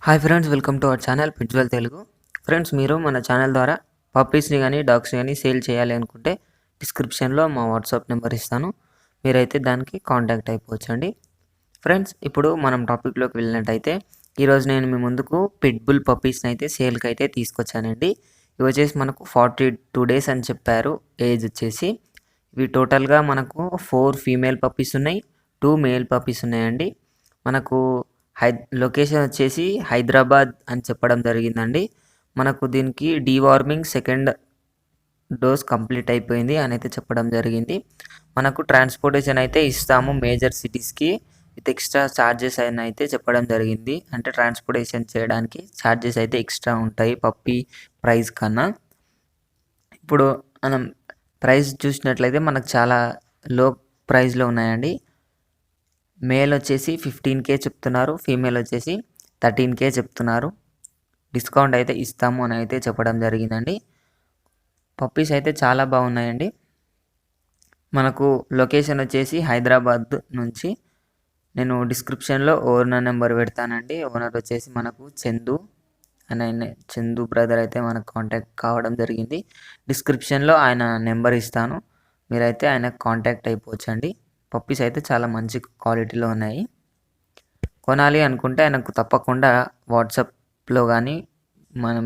Hi friends, welcome to our channel పిట్జ్వెల్ Telugu. Friends, మీరు మన ఛానల్ ద్వారా పప్పీస్ని కానీ డాగ్స్ని కానీ సేల్ చేయాలి అనుకుంటే డిస్క్రిప్షన్లో మా వాట్సాప్ నెంబర్ ఇస్తాను. మీరైతే దానికి కాంటాక్ట్ అయిపోవచ్చండి. ఫ్రెండ్స్, ఇప్పుడు మనం టాపిక్లోకి వెళ్ళినట్టయితే ఈరోజు నేను మీ ముందుకు పిట్బుల్ పప్పీస్ని అయితే సేల్కి అయితే తీసుకొచ్చానండి. ఇవి వచ్చేసి మనకు 42 డేస్ అని చెప్పారు ఏజ్ వచ్చేసి. ఇవి టోటల్గా మనకు 4 ఫీమేల్ పప్పీస్ ఉన్నాయి, 2 మేల్ పప్పీస్ ఉన్నాయండి. మనకు లొకేషన్ వచ్చేసి హైదరాబాద్ అని చెప్పడం జరిగిందండి. మనకు దీనికి డీవార్మింగ్ సెకండ్ డోస్ కంప్లీట్ అయిపోయింది అని అయితే చెప్పడం జరిగింది. మనకు ట్రాన్స్పోర్టేషన్ అయితే ఇస్తాము మేజర్ సిటీస్కి విత్ ఎక్స్ట్రా ఛార్జెస్ అని అయితే చెప్పడం జరిగింది. అంటే ట్రాన్స్పోర్టేషన్ చేయడానికి ఛార్జెస్ అయితే ఎక్స్ట్రా ఉంటాయి పప్పీ ప్రైస్ కన్నా. ఇప్పుడు మనం ప్రైస్ చూసినట్లయితే మనకు చాలా లో ప్రైస్లో ఉన్నాయండి. మేల్ వచ్చేసి 15K చెప్తున్నారు, ఫీమేల్ వచ్చేసి 13K చెప్తున్నారు. డిస్కౌంట్ అయితే ఇస్తాము అని అయితే చెప్పడం జరిగిందండి. పప్పీస్ అయితే చాలా బాగున్నాయండి. మనకు లొకేషన్ వచ్చేసి హైదరాబాద్ నుంచి నేను డిస్క్రిప్షన్లో ఓనర్ నెంబర్ పెడతానండి. ఓనర్ వచ్చేసి మనకు చందు చందు బ్రదర్ అయితే మనకు కాంటాక్ట్ కావడం జరిగింది. డిస్క్రిప్షన్లో ఆయన నెంబర్ ఇస్తాను, మీరైతే ఆయనకు కాంటాక్ట్ అయిపోవచ్చండి. పప్పీస్ అయితే చాలా మంచి క్వాలిటీలో ఉన్నాయి. కొనాలి అనుకుంటే ఆయనకు తప్పకుండా వాట్సాప్లో కానీ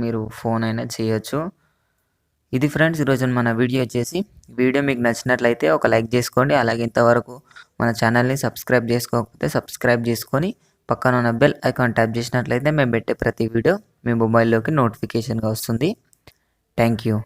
మీరు ఫోన్ అయినా చేయొచ్చు. ఇది ఫ్రెండ్స్ ఈరోజు మన వీడియో వచ్చేసి. వీడియో మీకు నచ్చినట్లయితే ఒక లైక్ చేసుకోండి. అలాగే ఇంతవరకు మన ఛానల్ని సబ్స్క్రైబ్ చేసుకోకపోతే సబ్స్క్రైబ్ చేసుకొని పక్కన ఉన్న బెల్ ఐకాన్ ట్యాప్ చేసినట్లయితే మేము పెట్టే ప్రతి వీడియో మీ మొబైల్లోకి నోటిఫికేషన్గా వస్తుంది. Thank you.